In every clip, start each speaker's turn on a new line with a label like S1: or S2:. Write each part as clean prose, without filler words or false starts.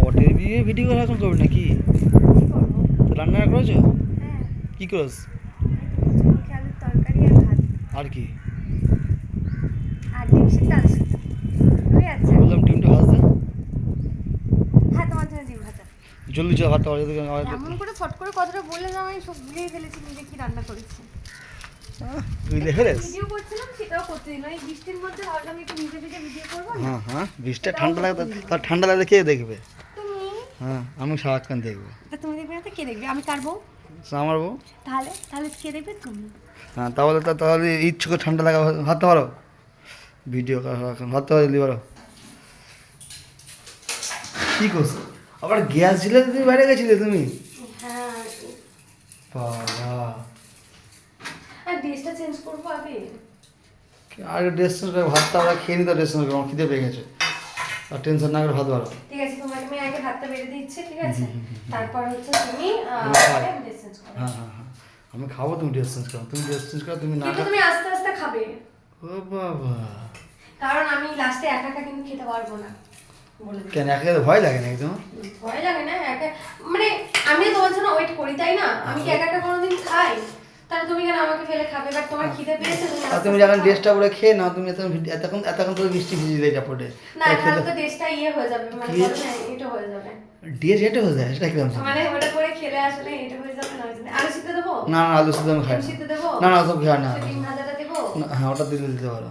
S1: বটের বিয়ে ভিডিও করা এখন করবে নাকি? তো রান্না করেছো?
S2: হ্যাঁ,
S1: কি করেছ?
S2: কচুরমুখী আলুর তরকারি আর ভাত
S1: আর কি?
S2: আর ডিম সিদ্ধ আলু সিদ্ধ হয়ে যাচ্ছে।
S1: বললাম ডিমটা ভাজতে।
S2: হ্যাঁ, তোমার জন্য ডিম ভাজা।
S1: জলদি চল ভাতটা ভাজা
S2: এমন করে ফট করে কথাটা বললে যে আমি সব ভুলেই ফেলেছি নিজে কি রান্না করেছি।
S1: তুই দেখে রেস।
S2: ভিডিও করছিলাম সেটাও করতে দিন, এই বৃষ্টির মধ্যে ভাবলাম একটু ভিজে ভিজে ভিডিও করবো না।
S1: হ্যাঁ হ্যাঁ, বৃষ্টিটা ঠান্ডা লাগবে, তার ঠান্ডা লাগলে কে দেখবে?
S2: তুমি
S1: হ্যাঁ, আমি সারাক্ষণ দেখবো।
S2: তা তুমি দেখবে না তো কে দেখবে? আমি কারবো।
S1: আমার বউ।
S2: তাহলে তাহলে কে দেখবে? তুমি।
S1: হ্যাঁ, তাহলে ইচ্ছে করে ঠান্ডা লাগা ভাবতে পারো। ভিডিও এখন ভাবতে পারো যদি পারো। কী করছো? আবার গ্যাস ছিলে তুমি বাইরে গেছিলে তুমি?
S2: হ্যাঁ,
S1: বাবা,
S2: আর ড্রেসটা চেঞ্জ করবো আগে।
S1: আগে ড্রেস চেঞ্জ করে ভাতটা আমরা খেয়ে নিতে ড্রেস চেঞ্জ করে আমার খিদে পেয়ে গেছে। আর টেনশন না করে ভাত ভালো।
S2: ঠিক আছে, তোমাকে আমি আগে ভাতটা বেড়ে দিচ্ছি, ঠিক আছে? তারপর হচ্ছে তুমি ড্রেস চেঞ্জ করো।
S1: হ্যাঁ হ্যাঁ হ্যাঁ, আমি খাবো, তুমি ড্রেস চেঞ্জ করো, তুমি ড্রেস চেঞ্জ করো, তুমি না
S2: কিন্তু তুমি আস্তে আস্তে খাবে,
S1: ও বাবা,
S2: কারণ আমি লাস্টে একা একা কিন্তু খেতে পারবো না বলে দিচ্ছি।
S1: কেন একা ভয় লাগে নাকি তোমার?
S2: ভয় লাগে না একা, মানে আমি তোমার জন্য ওয়েট করি তাই না? আমি কি একা একা কোনোদিন খাই? তাহলে তুমি কেন আমাকে ফেলে খাবে? বাট তোমার খিদে পেয়েছে, তুমি
S1: আর
S2: আস্তে
S1: তুমি
S2: আস্তে
S1: যখন
S2: খাও।
S1: ড্রেসটা পরে খেয়ে নাও, তুমি এতক্ষণ তো বৃষ্টি ভিজে দিলে কাপড়ে।
S2: না, তাহলে তো ড্রেসটা ইয়ে হয়ে যাবে, মানে
S1: কি?
S2: বলো না, এটা হয়ে যাবে।
S1: ড্রেস হেঁটে হয়ে যায়, সেটা কিরকম?
S2: মানে ওটা করে খেলে আসলে এটা হয়ে যাবে না? আলু সিদ্ধ দেবো?
S1: না না, আলু শুধু আমি খাই
S2: ডিম
S1: না।
S2: সিদ্ধ দেবো?
S1: না না, ওসব খাই না।
S2: ডিম ভাজাটা দেবো?
S1: না, হ্যাঁ, ওটা দিলে দিতে পারো।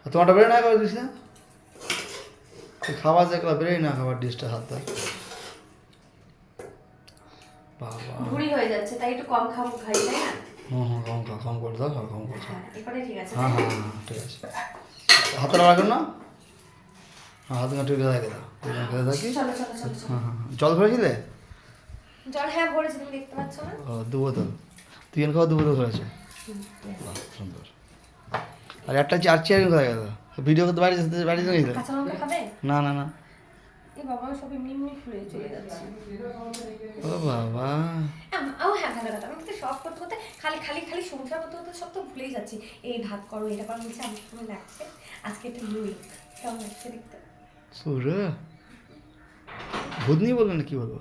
S1: আর তোমারটা বেরোয় না করে দিস না, খাবার দেখলা বেরোয় না, খাবার ডিশটা হাত দেয়। বাবা,
S2: ভুঁড়ি হয়ে যাচ্ছে, তাই একটু কম খাই তাই না?
S1: হুম হুম, কম করে দাও, কম করে দাও।
S2: হ্যাঁ, এবারে ঠিক আছে।
S1: হ্যাঁ হ্যাঁ হ্যাঁ, ঠিক আছে। হাতটা রাখুন না। হ্যাঁ, হাত ঘাটে রেখে দাও, খেতে থাকি।
S2: চলো চলো চলো চলো।
S1: হ্যাঁ হ্যাঁ হ্যাঁ, জল ভরেছিলে?
S2: জল হ্যাঁ ভরেছে, তুমি দেখতে পাচ্ছ না?
S1: ও, 2 বোতল। 3 খাওয়া 2 বোতল ভরেছে। বাহ, সুন্দর। আর একটা আর চেয়ার কোথায় গেল? ভিডিও করতে বাইরে বাইরে চলে গেলে?
S2: কাঁচা লঙ্কা খাবে?
S1: না না না।
S2: এই বাবা, সব এমনি এমনি ফুলে চলে যাচ্ছে।
S1: ও বাবা,
S2: ও হ্যাঁ, ভালো কথা। আমি তো সব করতে করতে খালি খালি খালি সংসার করতে করতে সব তো ভুলেই যাচ্ছি। এই ভাত করো, এটা করো, নিচে আমার কেমন লাগছে আজকে, একটা লুই কেমন লাগছে দেখতে?
S1: সুরে ভূতনি বললো না, কি বলবো?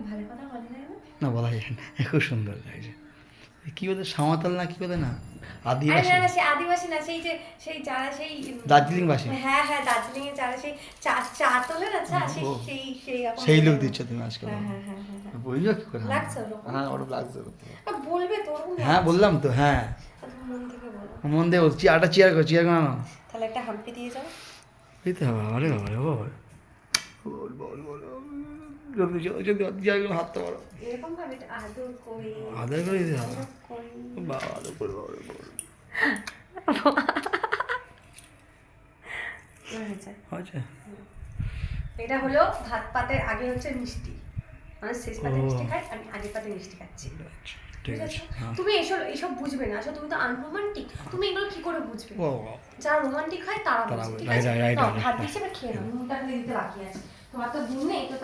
S2: ভালো কথা বলে না?
S1: না, বলা যায় না, খুব সুন্দর লাগছে। কি বলে, সাঁওতাল না কি বলে না,
S2: আরে
S1: আদিবাসী?
S2: না না, সেই আদিবাসী না, সেই যে সেই যারা সেই
S1: দার্জিলিংবাসী।
S2: হ্যাঁ হ্যাঁ, দার্জিলিং এ যারা সেই চা চা তোলে না, চা সেই
S1: ও,
S2: সেই সেই এখন
S1: সেই লোক দিচ্ছ তুমি আজকে?
S2: হ্যাঁ হ্যাঁ হ্যাঁ হ্যাঁ হ্যাঁ।
S1: বুঝলো কি করে?
S2: লাগছে ওরকম?
S1: হ্যাঁ, ওরকম লাগছে।
S2: বলবে তো ওরকম
S1: হ্যাঁ, বললাম তো, হ্যাঁ।
S2: তুমি মন থেকে বলো।
S1: মন দিয়ে বলছি, আটা চেয়ার করো, চেয়ার করো না।
S2: তাহলে একটা হাম্পি দিয়ে যাও।
S1: দিতে হবে, আরে বাবা রে বাবা, বল জলদি জলদি চেয়ারগুলো হাততে পারো,
S2: এরকম ভাবে এটা আদর করে
S1: আদার করে দিতে হবে।
S2: আদর করে।
S1: বাবা, আদর করে বাবা রে বাবা।
S2: হয়েছে।
S1: আচ্ছা,
S2: এটা হলো ভাত পাতের আগে হচ্ছে মিষ্টি, মানে শেষ পাতে
S1: ও।
S2: মিষ্টি খাই, আমি আগের পাতে মিষ্টি খাচ্ছি।
S1: ঠিক আছে, হ্যাঁ।
S2: তুমি এসব এসব বুঝবে না, আসলে তুমি তো আনরোমান্টিক, তুমি এগুলো কি করে বুঝবে?
S1: ও,
S2: যারা রোমান্টিক হয় তারা
S1: তারা
S2: বুঝে, ঠিক
S1: রাইট,
S2: আছে?
S1: রাইট,
S2: নাও,
S1: রাইট,
S2: ভাত
S1: রাইট।
S2: দিচ্ছে, এবার খেয়ে নাও, মুখটা খালি দিতে বাকি আছে। তোমার তো দিন নেই তো।